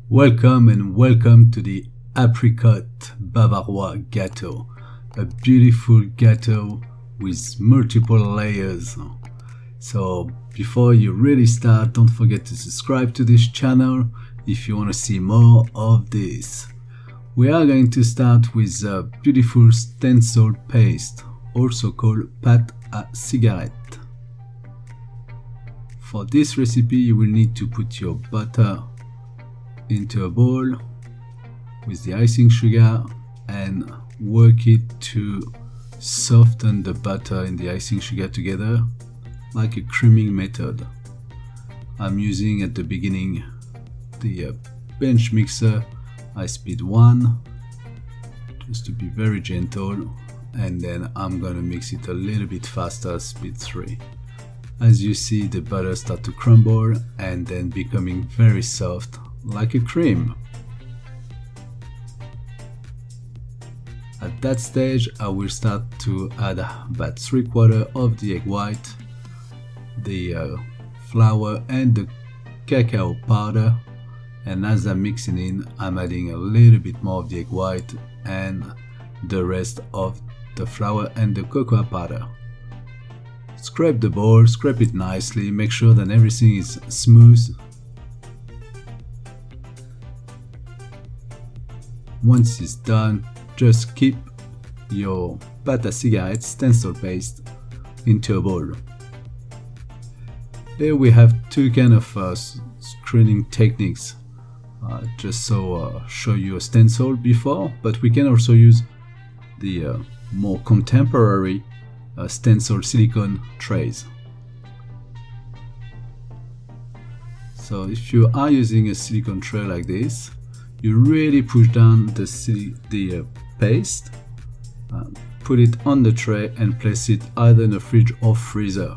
Welcome and welcome to the Apricot Bavarois gateau, a beautiful gateau with multiple layers. So before you really start, don't forget to subscribe to this channel if you want to see more of this. We are going to start with a beautiful stencil paste, also called pâte à cigarette. For this recipe you will need to put your butter into a bowl with the icing sugar and work it to soften the butter and the icing sugar together like a creaming method. I'm using at the beginning the bench mixer high speed 1 just to be very gentle, and then I'm gonna mix it a little bit faster, speed 3. As you see, the butter start to crumble and then becoming very soft like a cream. At that stage I will start to add about 3/4 of the egg white, the flour and the cacao powder, and as I'm mixing in I'm adding a little bit more of the egg white and the rest of the flour and the cocoa powder. Scrape the bowl, scrape it nicely, make sure that everything is smooth. Once it's done, just keep your pâte à cigarette stencil paste into a bowl. Here we have two kind of screening techniques, just so show you a stencil before, but we can also use the more contemporary stencil silicone trays. So if you are using a silicone tray like this, you really push down the paste, put it on the tray and place it either in the fridge or freezer.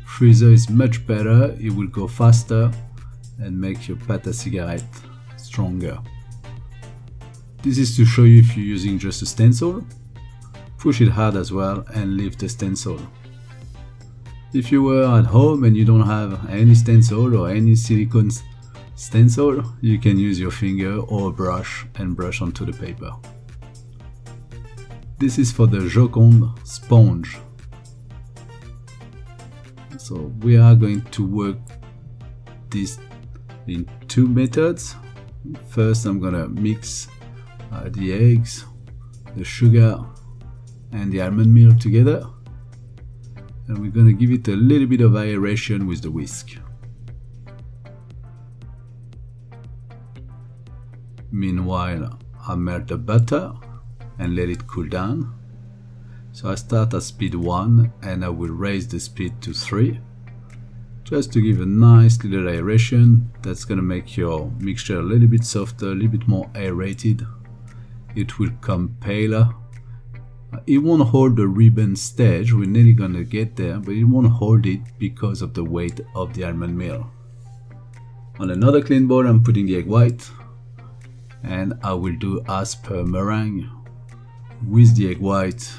Freezer is much better, it will go faster and make your pâte à cigarette stronger. This is to show you if you're using just a stencil. Push it hard as well and leave the stencil. If you were at home and you don't have any stencil or any silicone stencil, you can use your finger or a brush and brush onto the paper. This is for the Joconde sponge. So we are going to work this in two methods. First I'm gonna mix the eggs, the sugar and the almond meal together, and we're gonna give it a little bit of aeration with the whisk. Meanwhile, I melt the butter and let it cool down. So I start at speed 1 and I will raise the speed to 3 just to give a nice little aeration. That's gonna make your mixture a little bit softer, a little bit more aerated. It will come paler. It won't hold the ribbon stage, we're nearly gonna get there, but it won't hold it because of the weight of the almond meal. On another clean bowl I'm putting the egg white, and I will do as per meringue with the egg white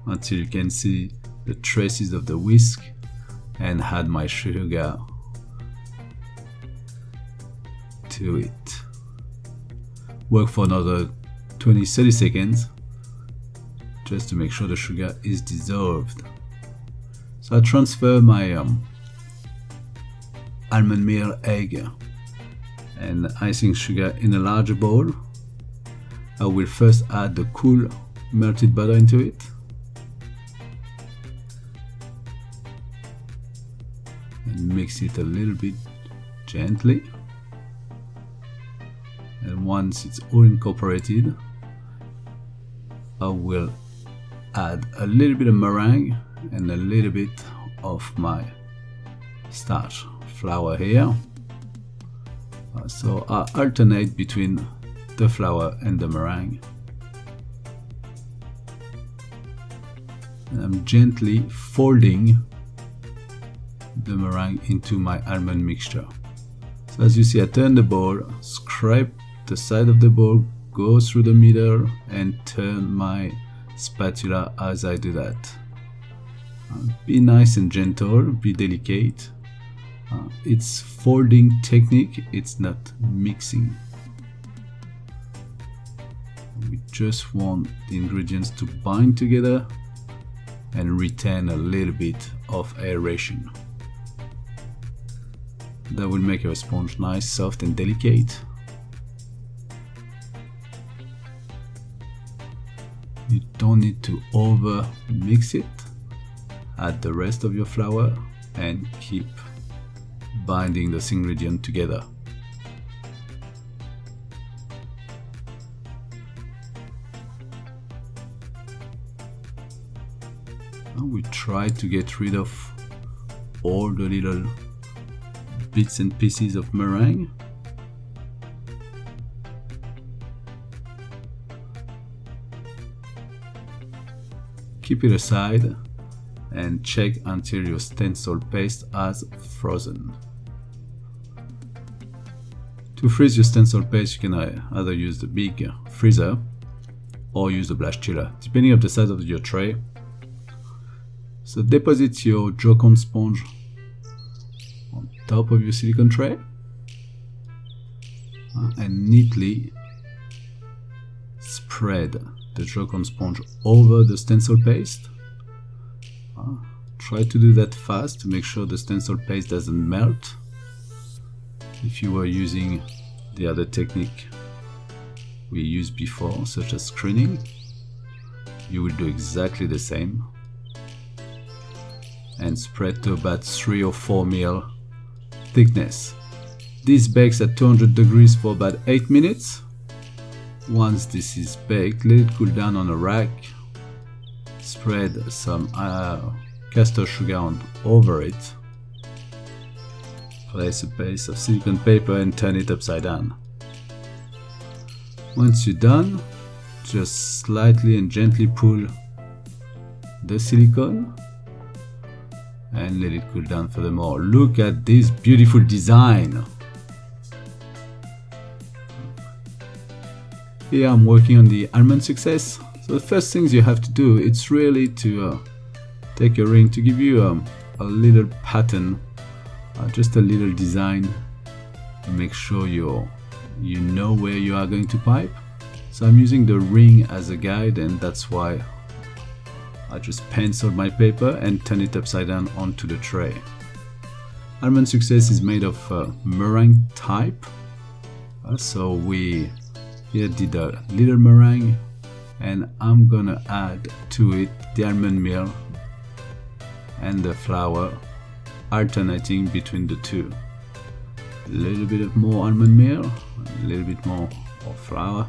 until you can see the traces of the whisk, and add my sugar to it. Work for another 20-30 seconds just to make sure the sugar is dissolved. So I transfer my almond meal, egg and icing sugar in a larger bowl. I will first add the cool melted butter into it. And mix it a little bit gently. And once it's all incorporated, I will add a little bit of meringue and a little bit of my starch flour here. So I alternate between the flour and the meringue. And I'm gently folding the meringue into my almond mixture. So as you see, I turn the bowl, scrape the side of the bowl, go through the middle and turn my spatula as I do that. Be nice and gentle, be delicate. It's folding technique, it's not mixing. We just want the ingredients to bind together and retain a little bit of aeration. That will make your sponge nice, soft and delicate. You don't need to over mix it. Add the rest of your flour and keep binding this ingredient together. Now we try to get rid of all the little bits and pieces of meringue. Keep it aside and check until your stencil paste has frozen. To freeze your stencil paste, you can either use the big freezer or use the blast chiller, depending on the size of your tray. So deposit your Joconde sponge on top of your silicone tray and neatly spread the Joconde sponge over the stencil paste. Try to do that fast to make sure the stencil paste doesn't melt. If you were using the other technique we used before, such as screening, you will do exactly the same and spread to about 3 or 4 ml thickness. This bakes at 200 degrees for about 8 minutes. Once this is baked, let it cool down on a rack. Spread some castor sugar over it. Place a piece of silicone paper and turn it upside down. Once you're done, just slightly and gently pull the silicone and let it cool down furthermore. Look at this beautiful design. Here I'm working on the Almond Success. So the first things you have to do, it's really to take a ring to give you a little pattern, just a little design to make sure you know where you are going to pipe. So I'm using the ring as a guide, and that's why I just penciled my paper and turn it upside down onto the tray. Almond Success is made of meringue type. So we here did a little meringue, and I'm gonna add to it the almond meal and the flour, alternating between the two. A little bit of more almond meal, a little bit more of flour,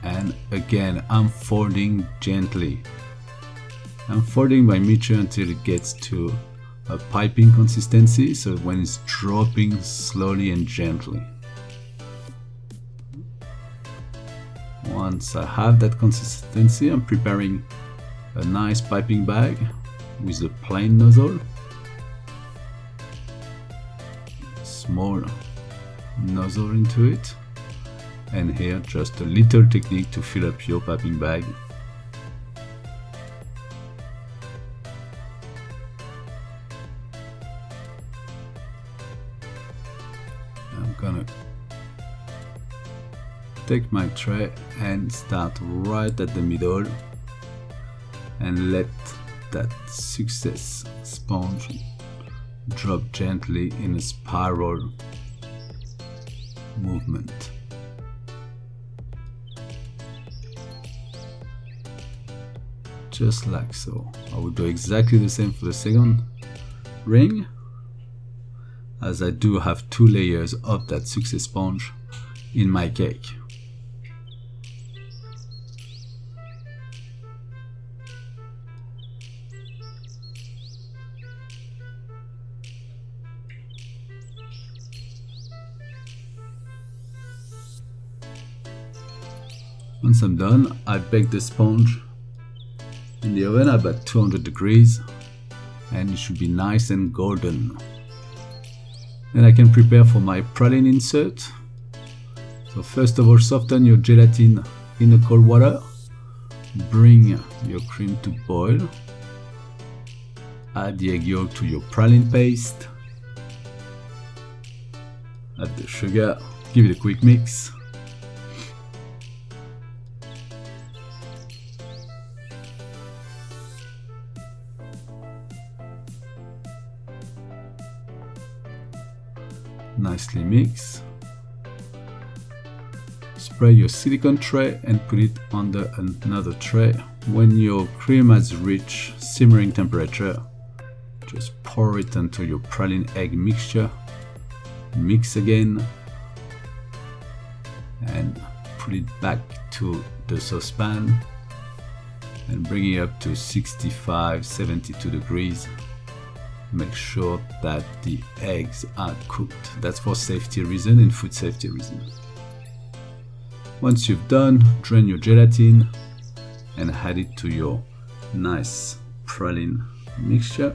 and again I'm folding gently. I'm folding my mixture until it gets to a piping consistency, so when it's dropping slowly and gently. Once I have that consistency, I'm preparing a nice piping bag with a plain nozzle, small nozzle into it, and here just a little technique to fill up your piping bag. I'm gonna take my tray and start right at the middle and let that Success sponge drop gently in a spiral movement. Just like so. I will do exactly the same for the second ring, as I do have 2 layers of that Success sponge in my cake. Once I'm done, I bake the sponge in the oven at about 200 degrees, and it should be nice and golden. Then I can prepare for my praline insert. So first of all, soften your gelatin in the cold water. Bring your cream to boil. add the egg yolk to your praline paste, add the sugar, give it a quick mix. Nicely mix. Spray your silicone tray and put it under another tray. When your cream has reached simmering temperature, just pour it into your praline egg mixture. Mix again and put it back to the saucepan and bring it up to 65-72 degrees. Make sure that the eggs are cooked. That's for safety reason and food safety reason. Once you've done, drain your gelatin and add it to your nice praline mixture.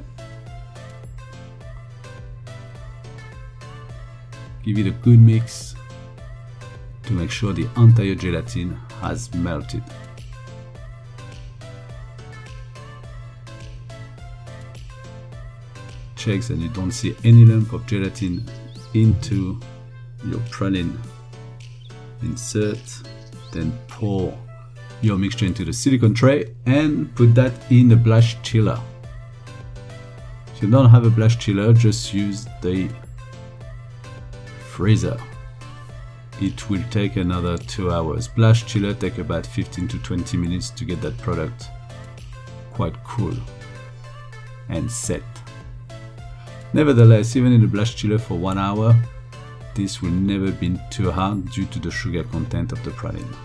Give it a good mix to make sure the entire gelatin has melted. Check that you don't see any lump of gelatin into your praline. Insert, then pour your mixture into the silicone tray and put that in the blast chiller. If you don't have a blast chiller, just use the freezer. It will take another 2 hours. Blast chiller take about 15 to 20 minutes to get that product quite cool and set. Nevertheless, even in the blast chiller for 1 hour, this will never be too hard due to the sugar content of the praline.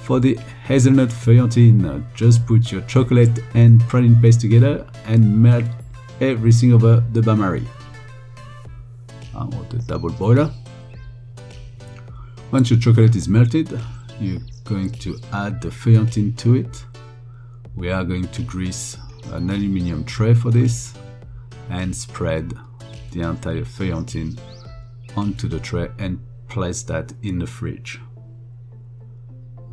For the hazelnut feuilletine, just put your chocolate and praline paste together and melt everything over the bain-marie or the double boiler. Once your chocolate is melted, you're going to add the feuilletine to it. We are going to grease an aluminum tray for this and spread the entire feuilletine onto the tray and place that in the fridge.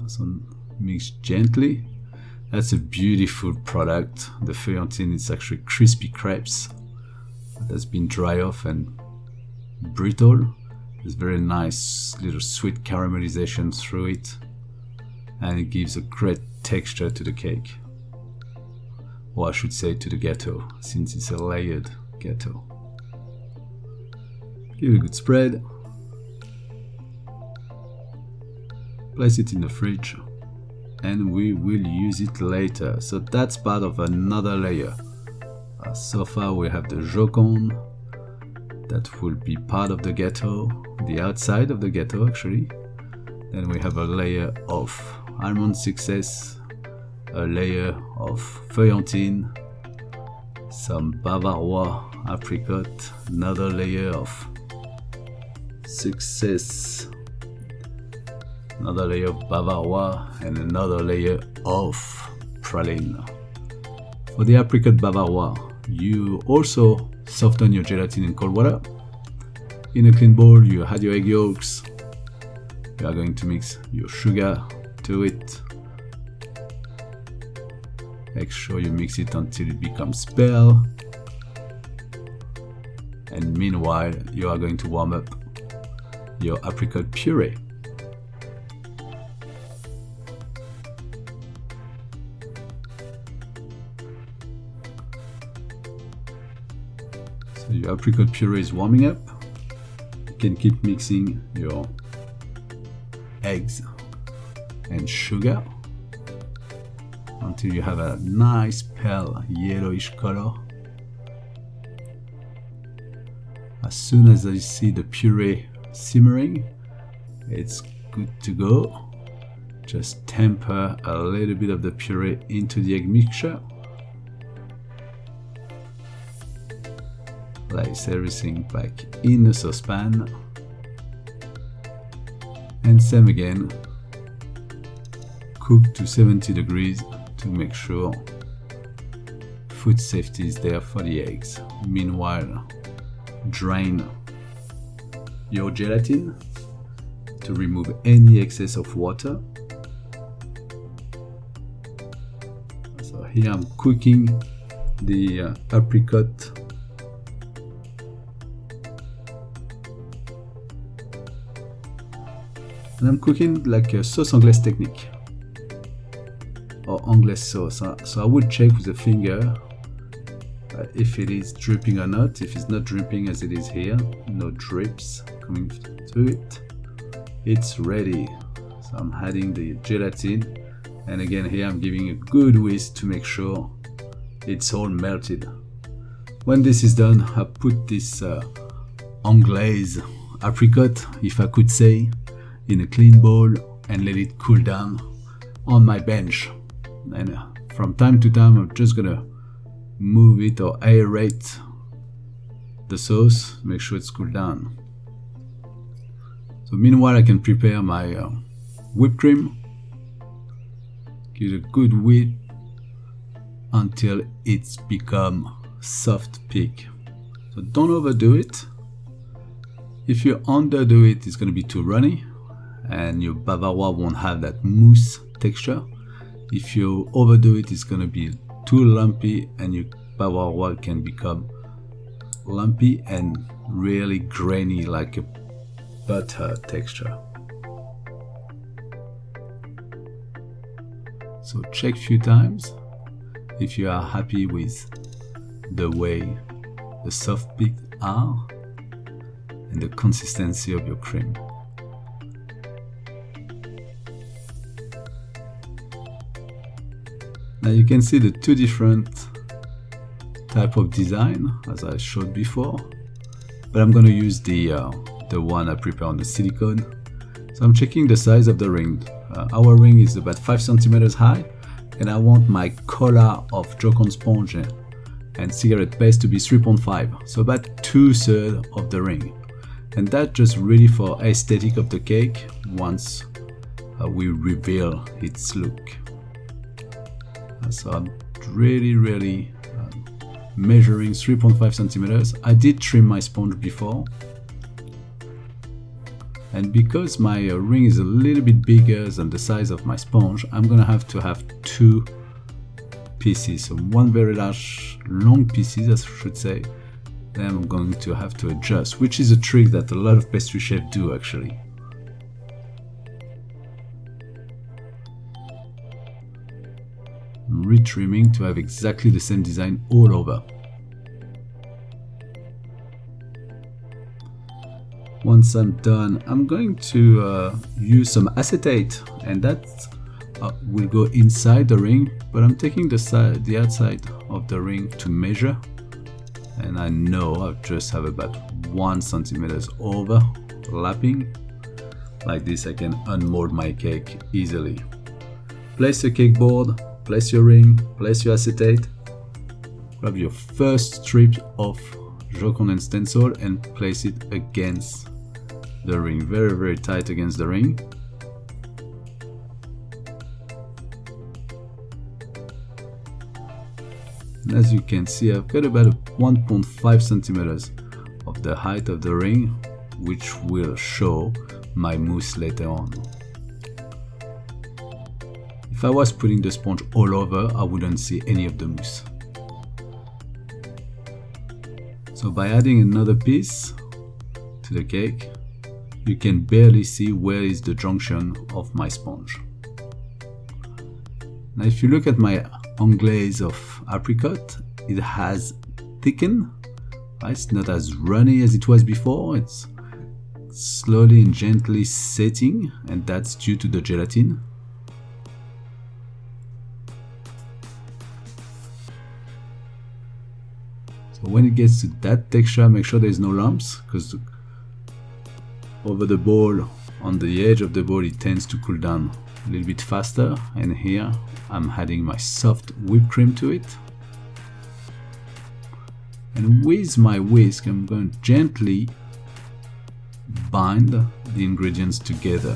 So mix gently. That's a beautiful product. The feuilletine is actually crispy crepes that's been dry off and brittle. There's very nice little sweet caramelization through it, and it gives a great texture to the cake, or I should say to the gateau, since it's a layered gateau. Give it a good spread. Place it in the fridge and we will use it later. So that's part of another layer. So far we have the Joconde that will be part of the gateau, the outside of the gateau actually. Then we have a layer of Almond succès, a layer of feuilletine, some Bavarois-Apricot, another layer of succès, another layer of Bavarois, and another layer of praline. For the apricot Bavarois, you also soften your gelatin in cold water. In a clean bowl, you add your egg yolks. You are going to mix your sugar to it. Make sure you mix it until it becomes pale. And meanwhile, you are going to warm up your apricot puree. So your apricot puree is warming up. You can keep mixing your eggs and sugar until you have a nice pale yellowish color. As soon as I see the puree simmering, it's good to go. Just temper a little bit of the puree into the egg mixture. Place everything back in the saucepan. And same again, cook to 70 degrees to make sure food safety is there for the eggs. Meanwhile, drain your gelatin to remove any excess of water. So here I'm cooking the apricot. And I'm cooking like a sauce anglaise technique, or anglaise sauce. So I would check with the finger if it is dripping or not. If it's not dripping as it is here, no drips coming to it, it's ready. So I'm adding the gelatin, and again here I'm giving a good whisk to make sure it's all melted. When this is done, I put this anglaise apricot, if I could say, in a clean bowl and let it cool down on my bench. And from time to time I'm just gonna move it or aerate the sauce, make sure it's cooled down. So meanwhile I can prepare my whipped cream. Give it a good whip until it's become soft peak. So don't overdo it. If you underdo it, it's going to be too runny and your Bavarois won't have that mousse texture. If you overdo it, it's going to be too lumpy and your Bavarois can become lumpy and really grainy, like a butter texture. So check a few times if you are happy with the way the soft peaks are and the consistency of your cream. Now you can see the two different type of design as I showed before, but I'm going to use the one I prepared on the silicone. So I'm checking the size of the ring. Our ring is about 5 centimeters high, and I want my collar of Joconde sponge and cigarette paste to be 3.5, so about 2/3 of the ring. And that's just really for aesthetic of the cake once we reveal its look. So I'm really measuring 3.5 centimeters. I did trim my sponge before, and because my ring is a little bit bigger than the size of my sponge, I'm gonna have to have 2 pieces, so one very large long pieces I should say. Then I'm going to have to adjust, which is a trick that a lot of pastry chefs do actually. I'm retrimming to have exactly the same design all over. Once I'm done, I'm going to use some acetate, and that will go inside the ring, but I'm taking the outside of the ring to measure, and I know I just have about 1 centimeter overlapping. Like this I can unmold my cake easily. Place your cake board, place your ring, place your acetate, grab your first strip of Joconde and Stencil and place it against the ring, very tight against the ring. And as you can see, I've got about 1.5 centimeters of the height of the ring, which will show my mousse later on. If I was putting the sponge all over, I wouldn't see any of the mousse. So by adding another piece to the cake, you can barely see where is the junction of my sponge. Now if you look at my anglaise of apricot, it has thickened. It's not as runny as it was before. It's slowly and gently setting, and that's due to the gelatin. So when it gets to that texture, make sure there's no lumps, because over the bowl, on the edge of the bowl, it tends to cool down a little bit faster. And here I'm adding my soft whipped cream to it. And with my whisk, I'm going to gently bind the ingredients together.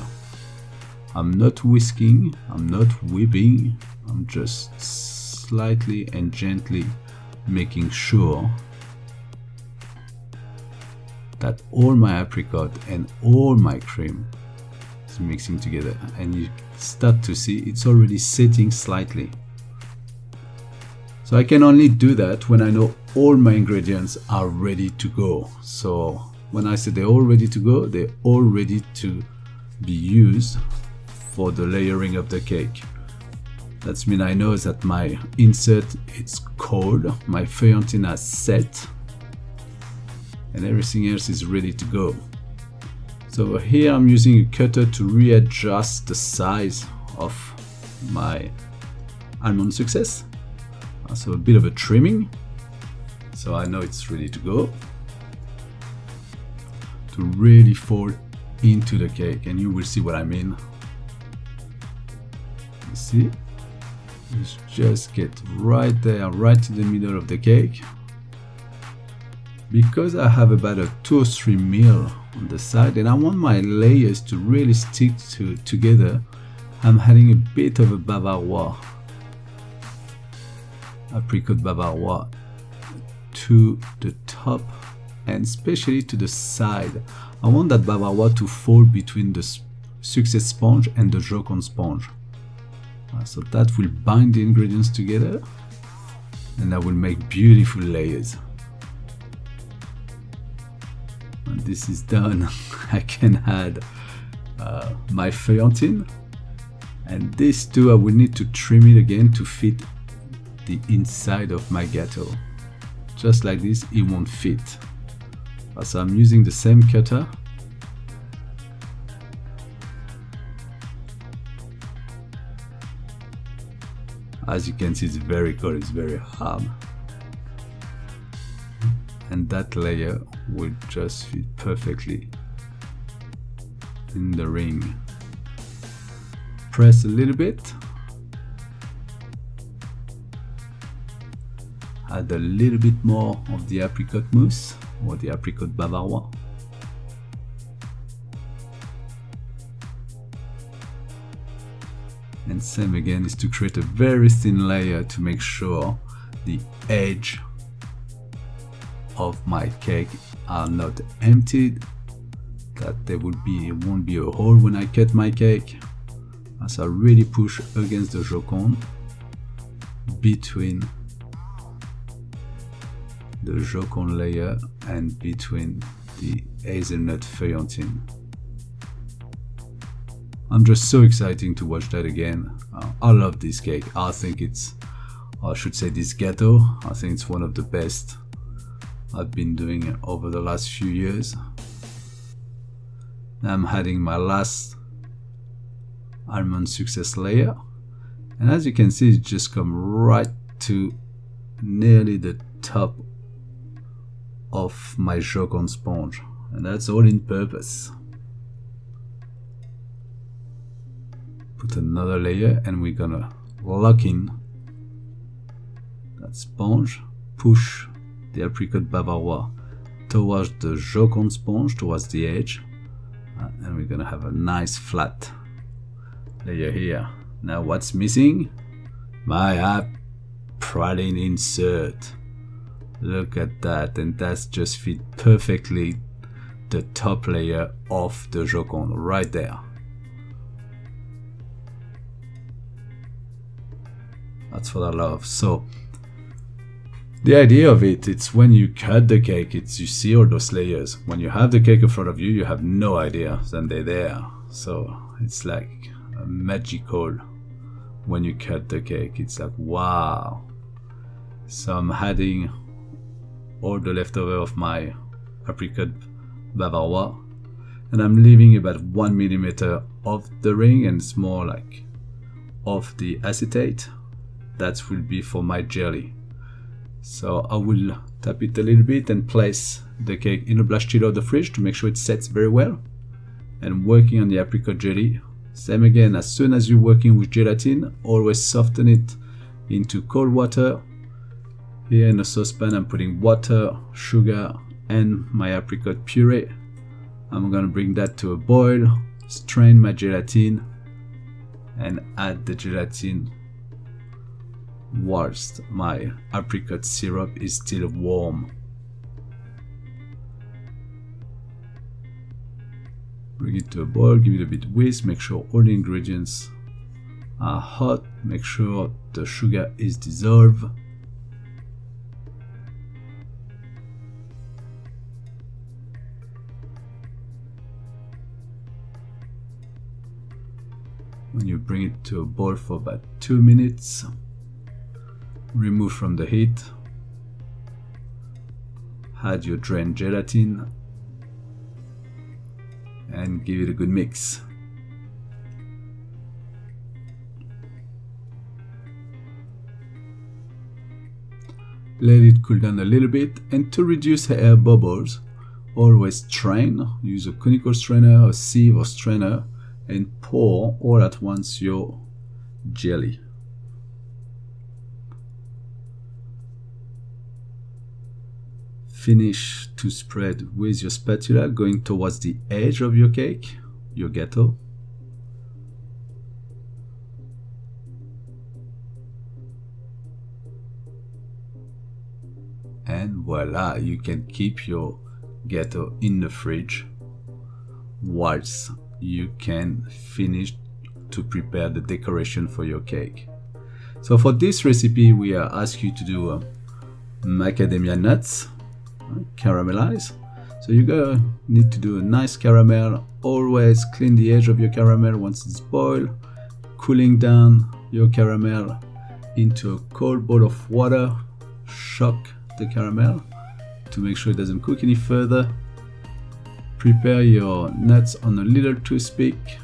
I'm not whisking, I'm not whipping, I'm just slightly and gently making sure that all my apricot and all my cream is mixing together, and you start to see it's already setting slightly. So I can only do that when I know all my ingredients are ready to go. So when I say they're all ready to go, they're all ready to be used for the layering of the cake. That means I know that my insert is cold, my feuilletine has set, and everything else is ready to go. So here I'm using a cutter to readjust the size of my almond success. So a bit of a trimming, so I know it's ready to go, to really fall into the cake, and you will see what I mean. You see, just get right there, right in the middle of the cake. Because I have about a 2 or 3 mil on the side, and I want my layers to really stick together, I'm adding a bit of a Bavarois, apricot Bavarois, to the top and especially to the side. I want that Bavarois to fall between the succès sponge and the Joconde sponge. So that will bind the ingredients together, and that will make beautiful layers. When this is done, I can add my feuilletine, and this too I will need to trim it again to fit the inside of my gateau. Just like this, it won't fit. So I'm using the same cutter. As you can see, it's very cold, it's very hard. And that layer will just fit perfectly in the ring. Press a little bit. Add a little bit more of the apricot mousse or the apricot Bavarois. And same again is to create a very thin layer to make sure the edge of my cake are not emptied, that there won't be a hole when I cut my cake. As I really push against the Joconde, between the Joconde layer and between the hazelnut feuilletine. I'm just so excited to watch that again. I love this cake. I think it's, or I should say this gateau, I think it's one of the best I've been doing over the last few years. Now I'm adding my last almond success layer, and as you can see, it just comes right to nearly the top of my Joconde sponge, and that's all in purpose. Put another layer, and we're gonna lock in that sponge, push the apricot Bavarois towards the Joconde sponge, towards the edge, and we're gonna have a nice flat layer here. Now what's missing? My praline insert. Look at that, and that's just fit perfectly the top layer of the Joconde right there. That's what I love. So the idea of it's when you cut the cake, you see all those layers. When you have the cake in front of you, you have no idea that they're there. So it's like magical when you cut the cake. It's like, wow. So I'm adding all the leftover of my apricot Bavarois, and I'm leaving about 1 millimeter of the ring, and it's more like of the acetate. That will be for my jelly. So I will tap it a little bit and place the cake in a blast chiller of the fridge to make sure it sets very well. And working on the apricot jelly, same again, as soon as you're working with gelatin, always soften it into cold water. Here in a saucepan I'm putting water, sugar, and my apricot puree. I'm gonna bring that to a boil, strain my gelatin, and add the gelatin whilst my apricot syrup is still warm. Bring it to a boil, give it a bit of whisk, make sure all the ingredients are hot, make sure the sugar is dissolved. When you bring it to a boil for about 2 minutes, remove from the heat, add your drained gelatin, and give it a good mix. Let it cool down a little bit, and to reduce air bubbles, always strain. Use a conical strainer, a sieve or strainer, and pour all at once your jelly. Finish to spread with your spatula, going towards the edge of your cake, your gateau. And voila, you can keep your gateau in the fridge whilst you can finish to prepare the decoration for your cake. So for this recipe, we are asked you to do macadamia nuts, caramelize. So you're gonna need to do a nice caramel. Always clean the edge of your caramel once it's boiled, cooling down your caramel into a cold bowl of water. Shock the caramel to make sure it doesn't cook any further. Prepare your nuts on a little toothpick.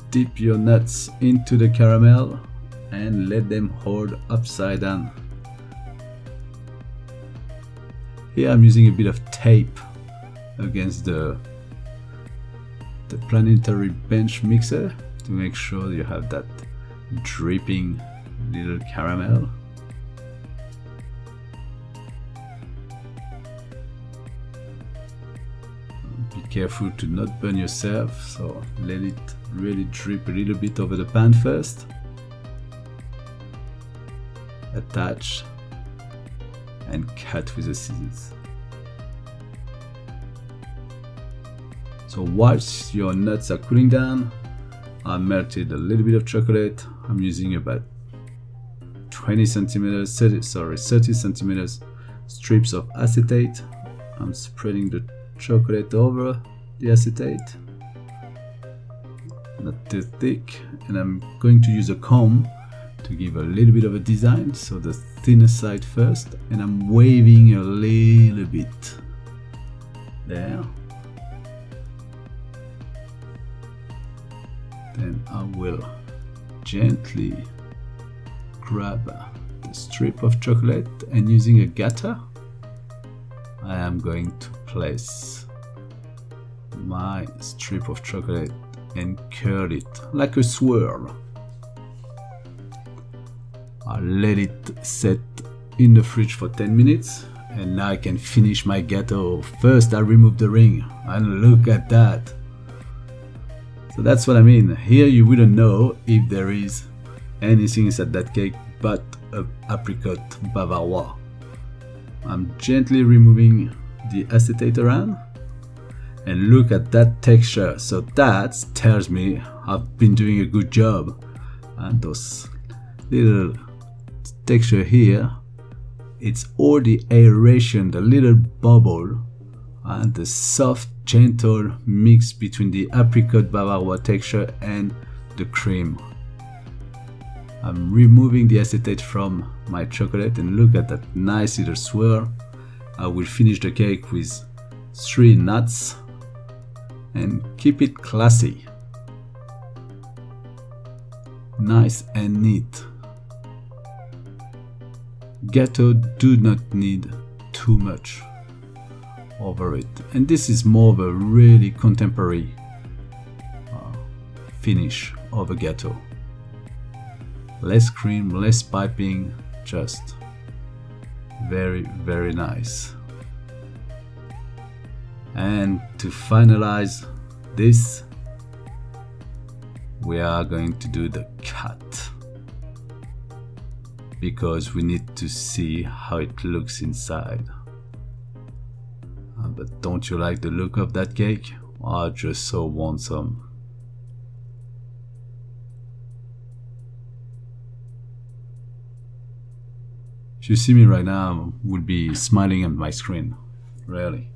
Dip your nuts into the caramel and let them hold upside down. Here I'm using a bit of tape against the planetary bench mixer to make sure you have that dripping little caramel. Be careful to not burn yourself, so let it really drip a little bit over the pan first. Attach and cut with the scissors. So whilst your nuts are cooling down, I melted a little bit of chocolate. I'm using about 30 centimeters strips of acetate. I'm spreading the chocolate over the acetate, not too thick, and I'm going to use a comb to give a little bit of a design, so the thinner side first, and I'm waving a little bit there. Then I will gently grab the strip of chocolate, and using a gateau I am going to place my strip of chocolate and curl it like a swirl. I'll let it set in the fridge for 10 minutes, and now I can finish my gateau. First I remove the ring, and look at that. So that's what I mean. Here you wouldn't know if there is anything inside that cake but an apricot Bavarois. I'm gently removing the acetate around, and look at that texture. So that tells me I've been doing a good job. And those little texture here, it's all the aeration, the little bubble, and the soft gentle mix between the apricot Bavarois texture and the cream. I'm removing the acetate from my chocolate, and look at that nice little swirl. I will finish the cake with 3 nuts and keep it classy, nice and neat. Gateau do not need too much over it, and this is more of a really contemporary finish of a gateau. Less cream, less piping, just very, very nice. And to finalize this, we are going to do the cut, because we need to see how it looks inside. But don't you like the look of that cake? I just so want some. If you see me right now, I would be smiling at my screen, really.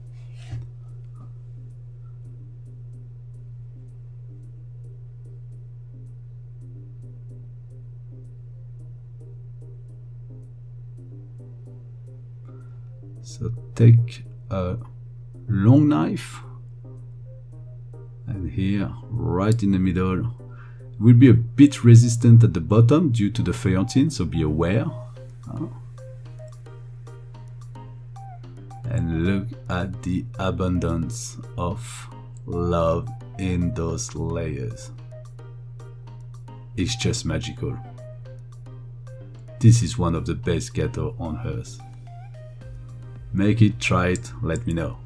So take a long knife, and here, right in the middle, it will be a bit resistant at the bottom due to the feuilletine, so be aware. And look at the abundance of love in those layers. It's just magical. This is one of the best gateaux on earth. Make it, try it, let me know.